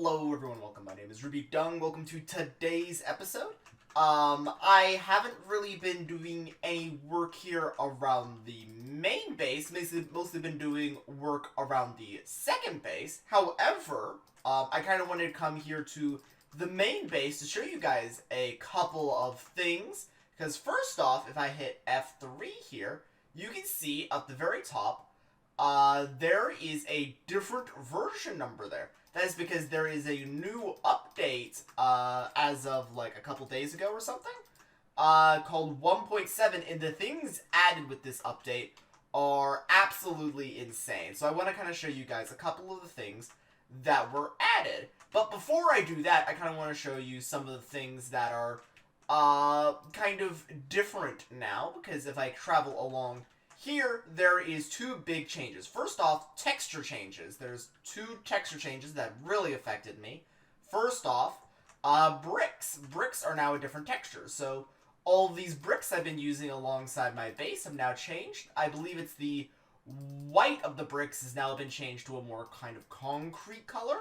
Hello everyone, welcome. My name is Rubydung. Welcome to today's episode. I haven't really been doing any work here around the main base. Mostly been doing work around the second base. However, I kind of wanted to come here to the main base to show you guys a couple of things. Because first off, if I hit F3 here, you can see at the very top, there is a different version number there. That is because there is a new update, as of like a couple days ago or something, called 1.7, and the things added with this update are absolutely insane. So I want to kind of show you guys a couple of the things that were added. But before I do that, I kind of want to show you some of the things that are, kind of different now, because if I travel along here, there is two big changes. First off, texture changes. There's two texture changes that really affected me. First off, bricks. Bricks are now a different texture. So all of these bricks I've been using alongside my base have now changed. I believe it's the white of the bricks has now been changed to a more kind of concrete color.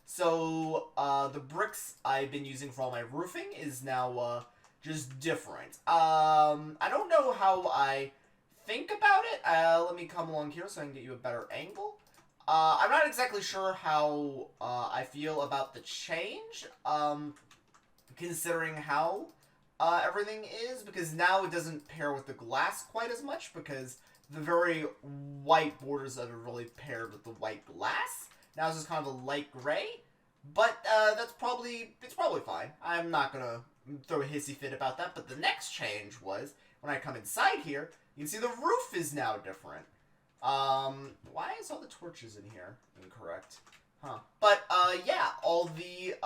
So the bricks I've been using for all my roofing is now just different. I don't know how I think about it. Let me come along here so I can get you a better angle. I'm not exactly sure how I feel about the change, considering how everything is, because now it doesn't pair with the glass quite as much, because the very white borders of it really paired with the white glass. Now it's just kind of a light gray, but it's probably fine. I'm not gonna throw a hissy fit about that. But the next change was when I come inside here, you can see the roof is now different. Why is all the torches in here incorrect? Huh. But, yeah, all the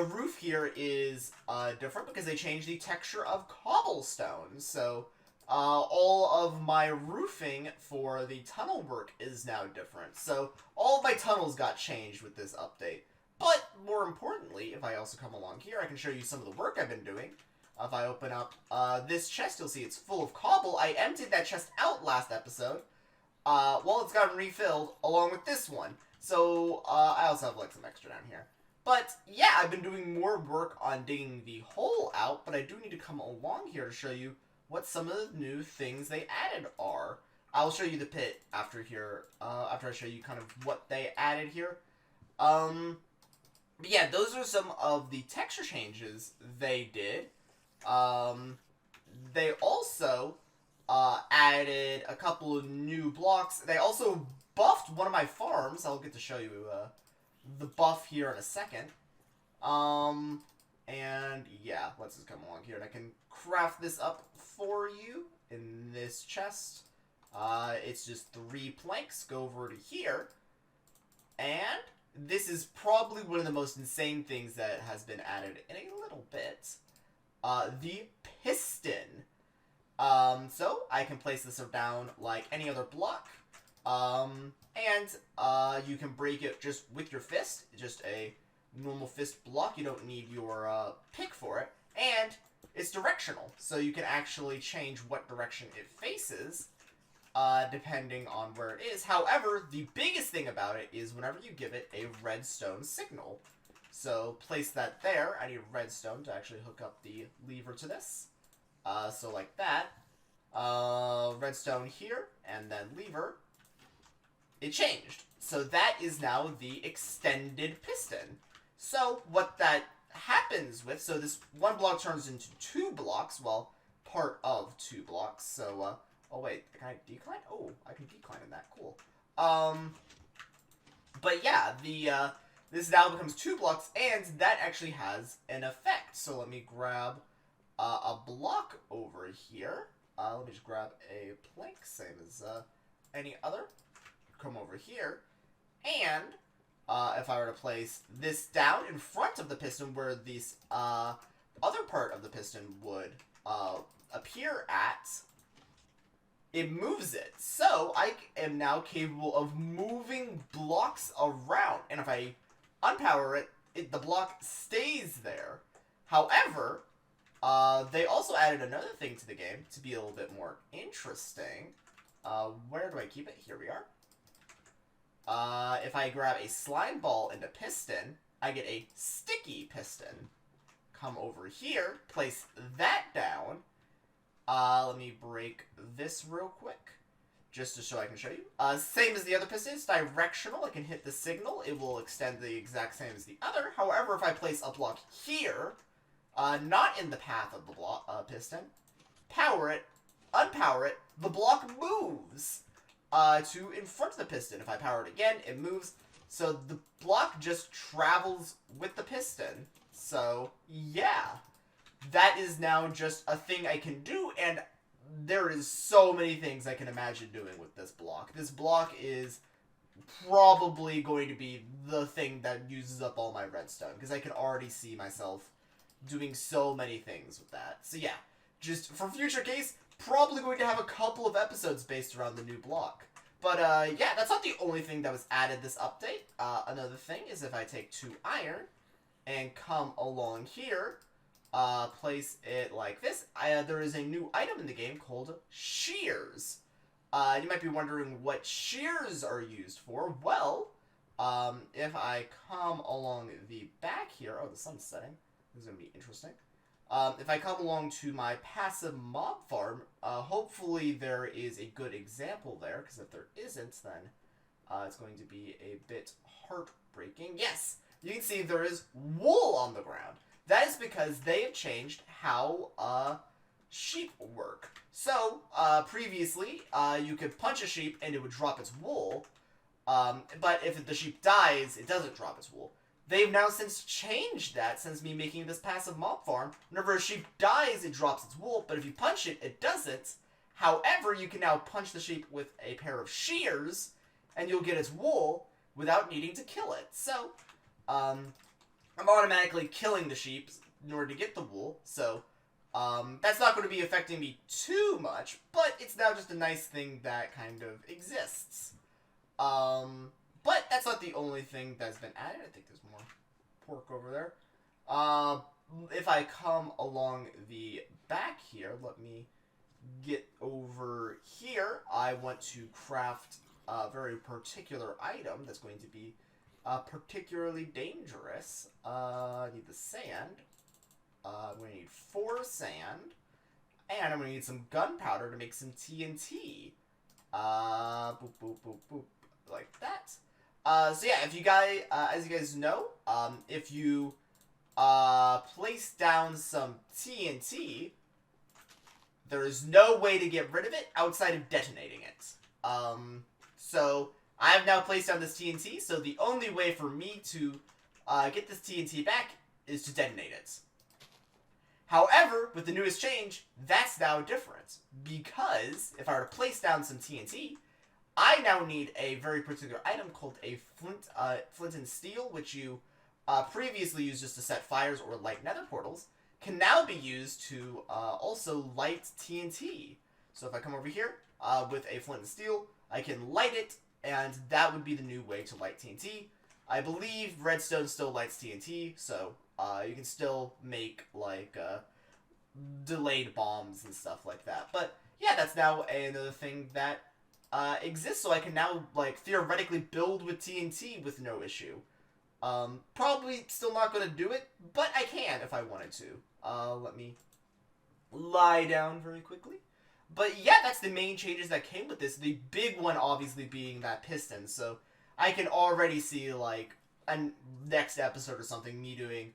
roof here is, different because they changed the texture of cobblestone. So, all of my roofing for the tunnel work is now different. So, all of my tunnels got changed with this update. But, more importantly, if I also come along here, I can show you some of the work I've been doing. If I open up this chest, you'll see it's full of cobble. I emptied that chest out last episode. Well, it's gotten refilled along with this one. So, I also have, like, some extra down here. But, yeah, I've been doing more work on digging the hole out, but I do need to come along here to show you what some of the new things they added are. I'll show you the pit after here, after I show you kind of what they added here. But yeah, those are some of the texture changes they did. They also added a couple of new blocks. They also buffed one of my farms. I'll get to show you the buff here in a second. And yeah, let's just come along here and I can craft this up for you in this chest. It's just 3 planks. Go over to here. And this is probably one of the most insane things that has been added in a little bit. The Piston. So I can place this down like any other block. And you can break it just with your fist. Just a normal fist block. You don't need your pick for it. And it's directional. So you can actually change what direction it faces, depending on where it is. However, the biggest thing about it is whenever you give it a redstone signal. So, place that there. I need redstone to actually hook up the lever to this. So like that. Redstone here, and then lever. It changed. So that is now the extended piston. So, what that happens with, so this one block turns into 2 blocks, well, part of 2 blocks. So, oh wait, can I decline? Oh, I can decline in that, cool. But yeah, this now becomes 2 blocks, and that actually has an effect. So let me grab a block over here. Let me just grab a plank, same as any other. Come over here, and if I were to place this down in front of the piston where this other part of the piston would appear at, it moves it. So I am now capable of moving blocks around, and if I unpower it, the block stays there. However, they also added another thing to the game to be a little bit more interesting. Where do I keep it? Here we are. if I grab a slime ball and a piston, I get a sticky piston. Come over here, place that down. Let me break this real quick, just to show I can show you. Same as the other piston, it's directional. I can hit the signal. It will extend the exact same as the other. However, if I place a block here, not in the path of the block, piston, power it, unpower it, the block moves to in front of the piston. If I power it again, it moves. So the block just travels with the piston. So, yeah. That is now just a thing I can do, and there is so many things I can imagine doing with this block. This block is probably going to be the thing that uses up all my redstone, because I can already see myself doing so many things with that. So yeah, just for future case, probably going to have a couple of episodes based around the new block. But yeah, that's not the only thing that was added this update. Another thing is if I take 2 iron and come along here, place it like this, there is a new item in the game called shears. You might be wondering what shears are used for. Well, if I come along the back here, oh, the sun's setting. This is going to be interesting. If I come along to my passive mob farm, hopefully there is a good example there, because if there isn't, then it's going to be a bit heartbreaking. Yes, you can see there is wool on the ground. That is because they have changed how sheep work. So, previously, you could punch a sheep and it would drop its wool, but if the sheep dies, it doesn't drop its wool. They've now since changed that, since me making this passive mob farm. Whenever a sheep dies, it drops its wool, but if you punch it, it doesn't. However, you can now punch the sheep with a pair of shears, and you'll get its wool without needing to kill it. So, I'm automatically killing the sheep in order to get the wool, so that's not going to be affecting me too much, but it's now just a nice thing that kind of exists. But that's not the only thing that's been added. I think there's more pork over there. If I come along the back here, let me get over here. I want to craft a very particular item that's going to be particularly dangerous. I need the sand. I'm going to need 4 sand. And I'm going to need some gunpowder to make some TNT. Boop, boop, boop, boop. Like that. So yeah, if you guys, as you guys know, if you place down some TNT, there is no way to get rid of it outside of detonating it. So I have now placed down this TNT, so the only way for me to get this TNT back is to detonate it. However, with the newest change, that's now different, because if I were to place down some TNT, I now need a very particular item called a flint and steel, which you previously used just to set fires or light nether portals, can now be used to also light TNT. So if I come over here with a flint and steel, I can light it, and that would be the new way to light TNT. I believe redstone still lights TNT, so you can still make like delayed bombs and stuff like that. But yeah, that's now another thing that exists, so I can now, like, theoretically build with TNT with no issue. Probably still not going to do it, but I can if I wanted to. Let me lie down very quickly. But yeah, that's the main changes that came with this. The big one, obviously, being that piston. So I can already see, like, a next episode or something, me doing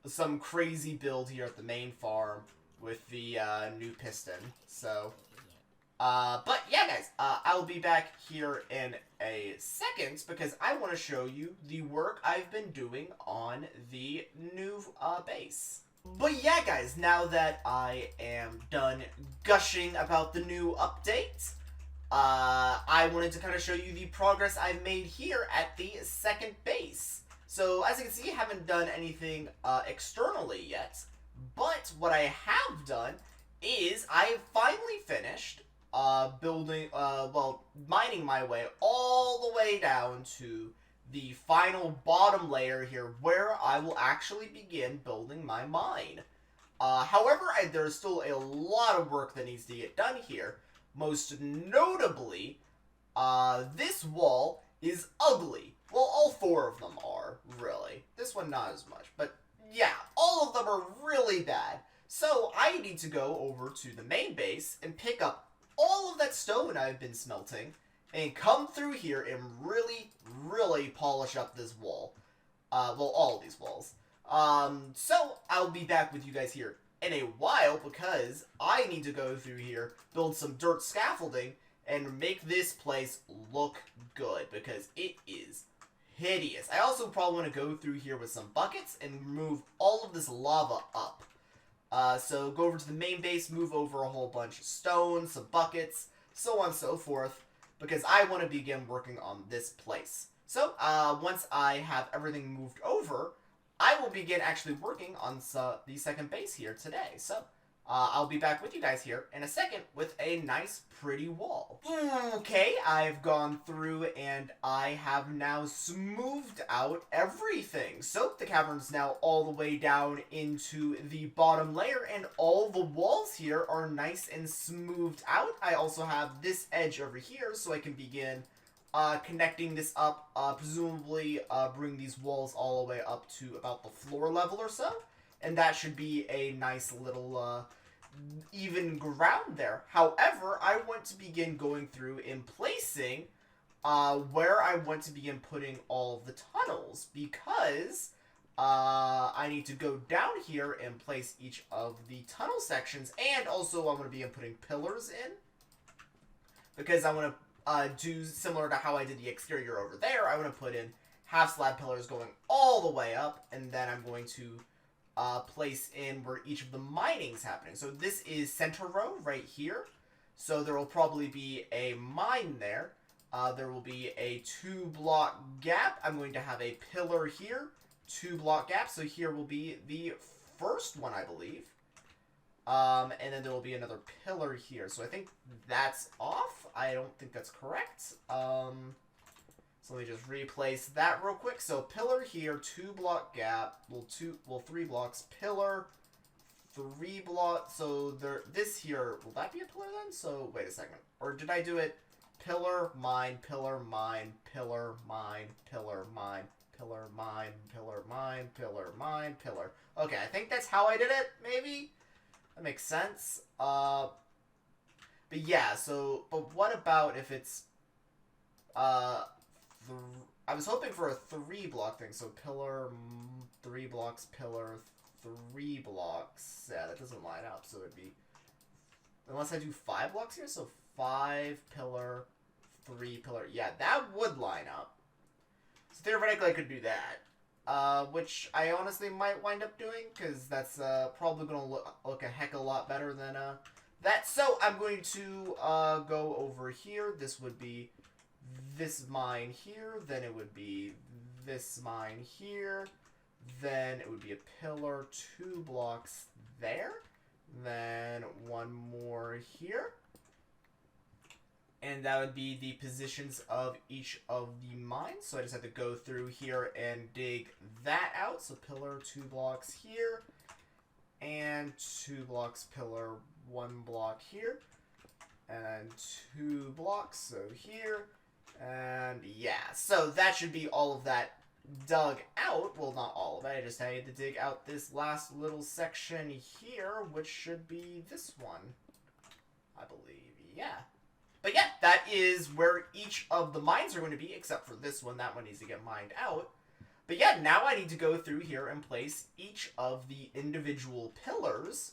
some crazy build here at the main farm with the new piston. So but yeah, guys, I'll be back here in a second because I want to show you the work I've been doing on the new base. But yeah, guys, now that I am done gushing about the new update, I wanted to kind of show you the progress I've made here at the second base. So, as you can see, I haven't done anything externally yet, but what I have done is I have finally finished mining my way all the way down to the final bottom layer here where I will actually begin building my mine. However, there's still a lot of work that needs to get done here. Most notably, this wall is ugly. Well, all 4 of them are, really. This one not as much, but yeah, all of them are really bad. So I need to go over to the main base and pick up all of that stone I've been smelting and come through here and really, really polish up this wall. Well, all of these walls. So I'll be back with you guys here in a while because I need to go through here, build some dirt scaffolding, and make this place look good because it is hideous. I also probably want to go through here with some buckets and remove all of this lava up. So go over to the main base, move over a whole bunch of stones, some buckets, so on and so forth, because I want to begin working on this place. So, once I have everything moved over, I will begin actually working on the second base here today. So, I'll be back with you guys here in a second with a nice, pretty wall. Okay, I've gone through and I have now smoothed out everything. So, the cavern's now all the way down into the bottom layer and all the walls here are nice and smoothed out. I also have this edge over here so I can begin connecting this up, presumably bring these walls all the way up to about the floor level or so. And that should be a nice little even ground there. However, I want to begin going through and placing where I want to begin putting all of the tunnels because I need to go down here and place each of the tunnel sections, and also I want to begin putting pillars in because I want to do similar to how I did the exterior over there. I want to put in half slab pillars going all the way up, and then I'm going to place in where each of the mining's happening. So this is center row right here. So there will probably be a mine there. There will be a 2-block gap. I'm going to have a pillar here, 2-block gap. So here will be the first one, I believe. And then there will be another pillar here. So I think that's off. I don't think that's correct. So let me just replace that real quick. So pillar here, 2-block gap. Well, 3 blocks. Pillar, 3 blocks. So this here, will that be a pillar then? So wait a second. Or did I do it? Pillar, mine, pillar, mine, pillar, mine, pillar, mine, pillar, mine, pillar, mine, pillar, mine, pillar. Okay, I think that's how I did it, maybe? That makes sense. But yeah, so, but what about if it's, I was hoping for a 3-block thing, so pillar, 3 blocks, pillar, 3 blocks. Yeah, that doesn't line up, so it'd be, unless I do 5 blocks here, so 5 pillar, 3 pillar. Yeah, that would line up. So theoretically I could do that. Which I honestly might wind up doing, because that's probably going to look a heck of a lot better than that. So I'm going to go over here. This would be this mine here, then it would be this mine here, then it would be a pillar, 2 blocks there, then 1 more here. And that would be the positions of each of the mines. So I just have to go through here and dig that out. So pillar, 2 blocks here. And 2 blocks pillar, 1 block here. And 2 blocks, so here. And yeah, so that should be all of that dug out. Well, not all of it. I just had to dig out this last little section here, which should be this one, I believe. Yeah. But yeah, that is where each of the mines are going to be, except for this one. That one needs to get mined out. But yeah, now I need to go through here and place each of the individual pillars,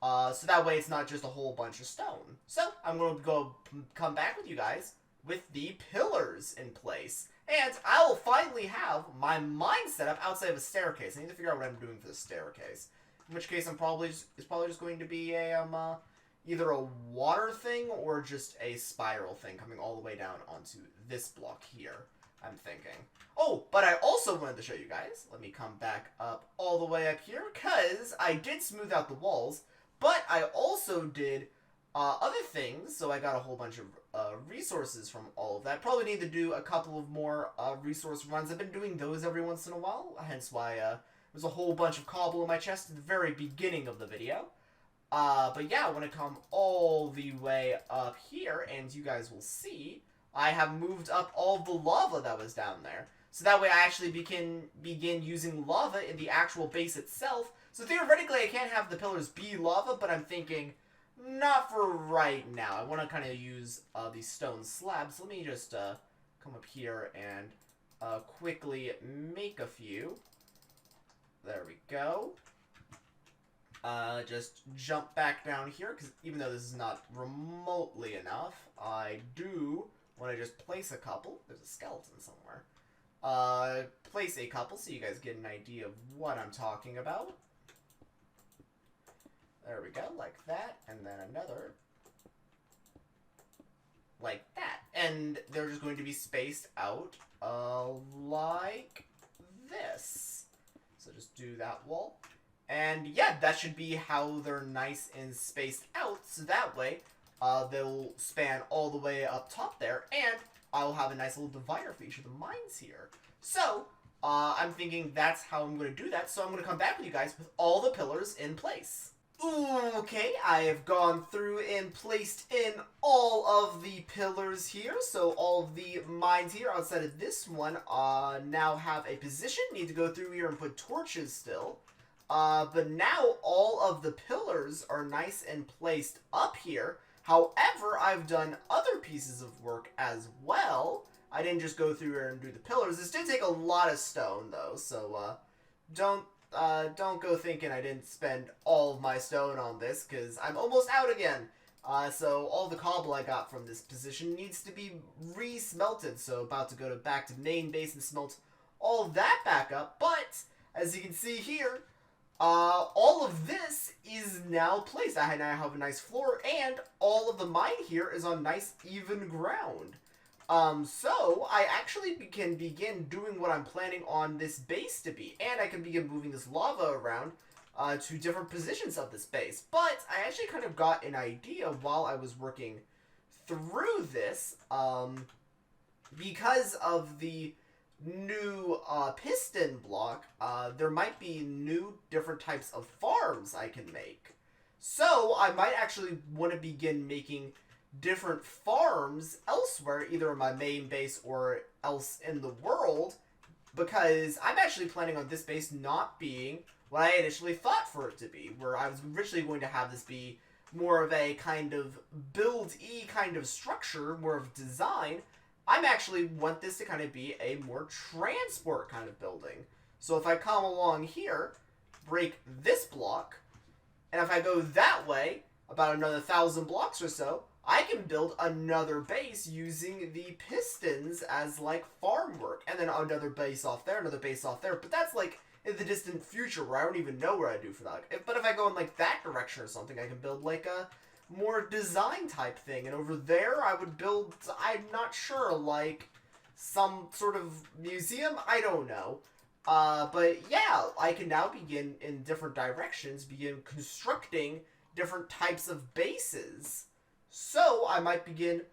so that way it's not just a whole bunch of stone. So I'm going to come back with you guys with the pillars in place. And I will finally have my mine set up outside of a staircase. I need to figure out what I'm doing for the staircase. In which case, it's probably just going to be a either a water thing or just a spiral thing coming all the way down onto this block here, I'm thinking. Oh, but I also wanted to show you guys. Let me come back up all the way up here, because I did smooth out the walls, but I also did other things, so I got a whole bunch of resources from all of that. Probably need to do a couple of more resource runs. I've been doing those every once in a while, hence why there's a whole bunch of cobble in my chest at the very beginning of the video. But yeah, I want to come all the way up here, and you guys will see I have moved up all the lava that was down there. So that way I actually begin using lava in the actual base itself. So theoretically I can't have the pillars be lava, but I'm thinking, not for right now. I want to kind of use these stone slabs. Let me just come up here and quickly make a few. There we go. Just jump back down here, because even though this is not remotely enough, I do want to just place a couple. There's a skeleton somewhere. Place a couple so you guys get an idea of what I'm talking about. There we go, like that, and then another. Like that. And they're just going to be spaced out, like this. So just do that wall. And yeah, that should be how they're nice and spaced out, so that way they'll span all the way up top there, and I'll have a nice little divider for each of the mines here. So, I'm thinking that's how I'm going to do that, so I'm going to come back with you guys with all the pillars in place. Okay, I have gone through and placed in all of the pillars here, so all of the mines here outside of this one now have a position. Need to go through here and put torches still. But now all of the pillars are nice and placed up here. However, I've done other pieces of work as well. I didn't just go through here and do the pillars. This did take a lot of stone, though, so don't go thinking I didn't spend all of my stone on this, because I'm almost out again. So all the cobble I got from this position needs to be re-smelted, so about to go back to main base and smelt all of that back up. But, as you can see here, all of this is now placed. I now have a nice floor, and all of the mine here is on nice, even ground. So I actually can begin doing what I'm planning on this base to be, and I can begin moving this lava around to different positions of this base. But I actually kind of got an idea while I was working through this, because of the new piston block, there might be new different types of farms I can make. So I might actually want to begin making different farms elsewhere, either in my main base or else in the world, because I'm actually planning on this base not being what I initially thought for it to be, where I was originally going to have this be more of a kind of build-y kind of structure, more of design. I'm actually want this to kind of be a more transport kind of building. So if I come along here, break this block, and if I go that way, about another 1,000 blocks or so, I can build another base using the pistons as, like, farm work. And then another base off there, another base off there. But that's, like, in the distant future where I don't even know what I do for that. But if I go in, like, that direction or something, I can build, like, a more design type thing. And over there, I would build, I'm not sure, like, some sort of museum? I don't know. But yeah, I can now begin in different directions, begin constructing different types of bases. So I might begin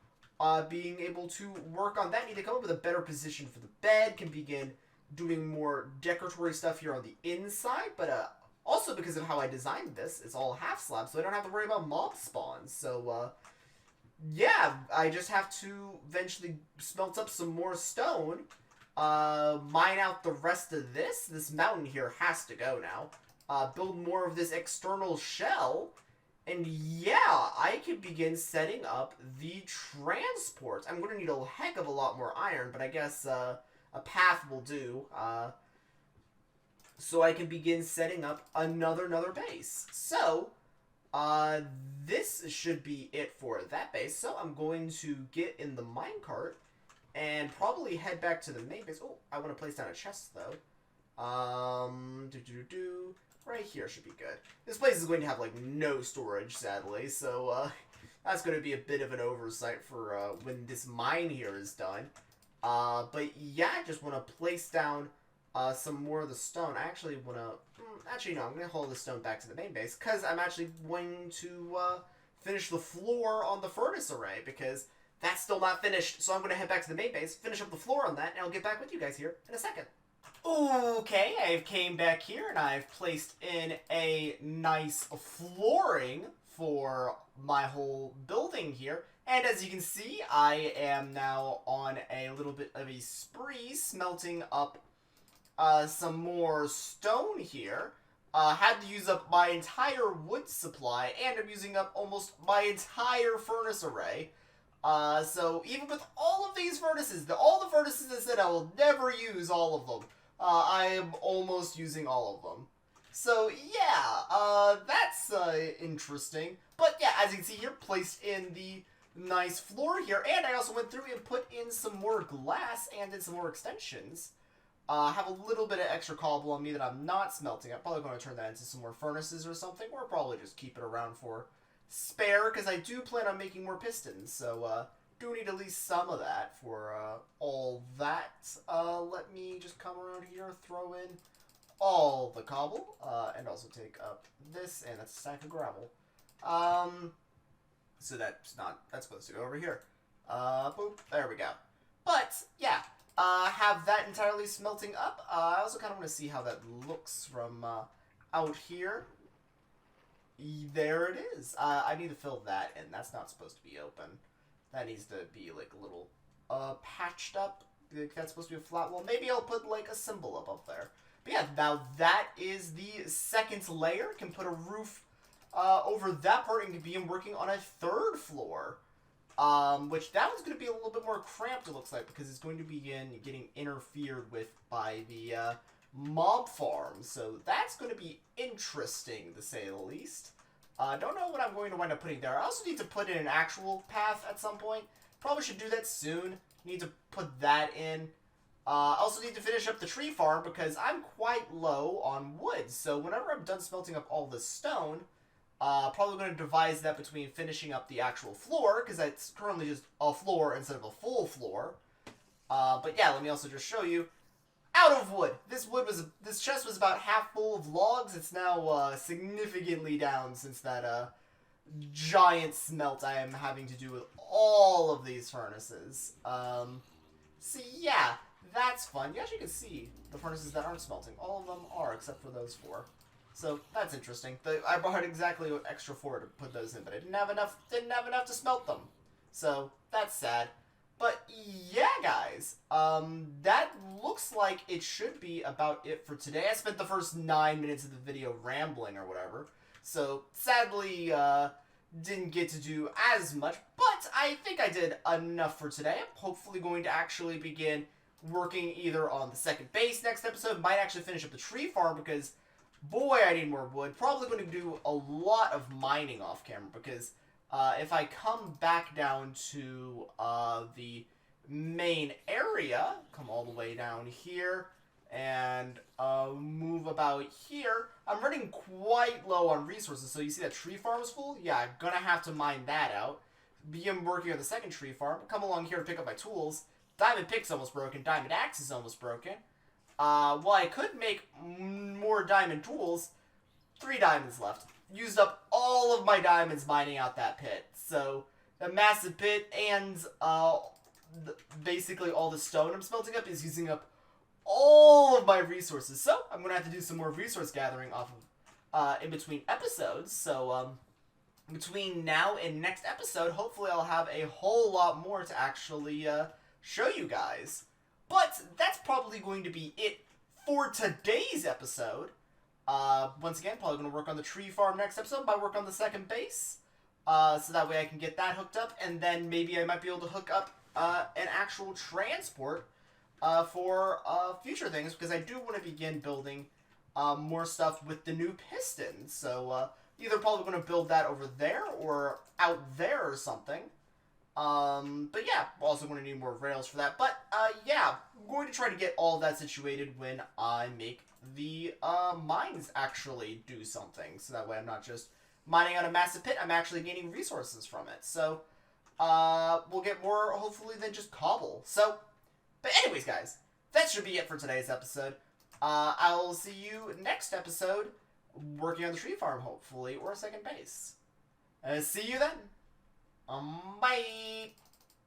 being able to work on that. Need to come up with a better position for the bed, can begin doing more decoratory stuff here on the inside, but also because of how I designed this, it's all half slab, so I don't have to worry about mob spawns. So yeah, I just have to eventually smelt up some more stone, mine out the rest of this. This mountain here has to go now. Build more of this external shell. And yeah, I can begin setting up the transport. I'm going to need a heck of a lot more iron, but I guess a path will do. So I can begin setting up another base. So, this should be it for that base. So I'm going to get in the minecart and probably head back to the main base. Oh, I want to place down a chest, though. Right here should be good. This place is going to have, like, no storage, sadly, so, that's going to be a bit of an oversight for, when this mine here is done. But, yeah, I just want to place down, some more of the stone. I actually want to, actually, no, I'm going to hold the stone back to the main base, because I'm actually going to, finish the floor on the furnace array, because that's still not finished, so I'm going to head back to the main base, finish up the floor on that, and I'll get back with you guys here in a second. Okay, I've came back here and I've placed in a nice flooring for my whole building here. And as you can see, I am now on a little bit of a spree, smelting up some more stone here. Had to use up my entire wood supply, and I'm using up almost my entire furnace array. So even with all of these furnaces, all the furnaces I said I will never use all of them, I am almost using all of them. So yeah, that's interesting. But yeah, as you can see here, placed in the nice floor here, and I also went through and put in some more glass and did some more extensions. Have a little bit of extra cobble on me that I'm not smelting. I'm probably going to turn that into some more furnaces or something, or probably just keep it around for spare, because I do plan on making more pistons, so do need at least some of that for all that. Let me just come around here, throw in all the cobble, and also take up this, and that's a stack of gravel. So that's supposed to go over here. Boop, there we go. But, yeah, have that entirely smelting up. I also kind of want to see how that looks from out here. There it is. I need to fill that in. That's not supposed to be open. That needs to be, like, a little patched up. Like, that's supposed to be a flat wall. Maybe I'll put, like, a symbol up there. But yeah, now that is the second layer. Can put a roof over that part and begin working on a third floor. Which that one's going to be a little bit more cramped, it looks like, because it's going to begin getting interfered with by the mob farm. So that's going to be interesting, to say the least. Don't know what I'm going to wind up putting there. I also need to put in an actual path at some point. Probably should do that soon. Need to put that in. Also need to finish up the tree farm because I'm quite low on wood. So whenever I'm done smelting up all this stone, probably going to devise that between finishing up the actual floor, because it's currently just a floor instead of a full floor. But yeah, let me also just show you. Out of wood. This chest was about half full of logs. It's now significantly down since that giant smelt I am having to do with all of these furnaces. So yeah, that's fun. You actually can see the furnaces that aren't smelting. All of them are, except for those 4. So that's interesting. I bought exactly an extra 4 to put those in, but I didn't have enough to smelt them. So that's sad. But yeah, guys, that looks like it should be about it for today. I spent the first 9 minutes of the video rambling or whatever, so sadly didn't get to do as much, but I think I did enough for today. I'm hopefully going to actually begin working either on the second base next episode. Might actually finish up the tree farm because, boy, I need more wood. Probably going to do a lot of mining off camera because if I come back down to the main area, come all the way down here, and move about here, I'm running quite low on resources. So you see that tree farm is full? Yeah, I'm going to have to mine that out. Begin working on the second tree farm. Come along here to pick up my tools. Diamond pick's almost broken. Diamond axe is almost broken. Well, I could make more diamond tools. 3 diamonds left. Used up all of my diamonds mining out that pit. So, a massive pit and basically all the stone I'm smelting up is using up all of my resources. So, I'm going to have to do some more resource gathering off of in between episodes. So, between now and next episode, hopefully I'll have a whole lot more to actually show you guys. But that's probably going to be it for today's episode. Once again, probably going to work on the tree farm next episode. Might work on the second base. So that way I can get that hooked up. And then maybe I might be able to hook up an actual transport for future things. Because I do want to begin building more stuff with the new Piston. So either probably going to build that over there or out there or something. But yeah, also going to need more rails for that. But yeah, I'm going to try to get all of that situated when I make the mines actually do something. So that way I'm not just mining out a massive pit, I'm actually gaining resources from it. So we'll get more, hopefully, than just cobble. So, but anyways, guys, that should be it for today's episode. I'll see you next episode, working on the tree farm, hopefully, or a second base. See you then. Bye!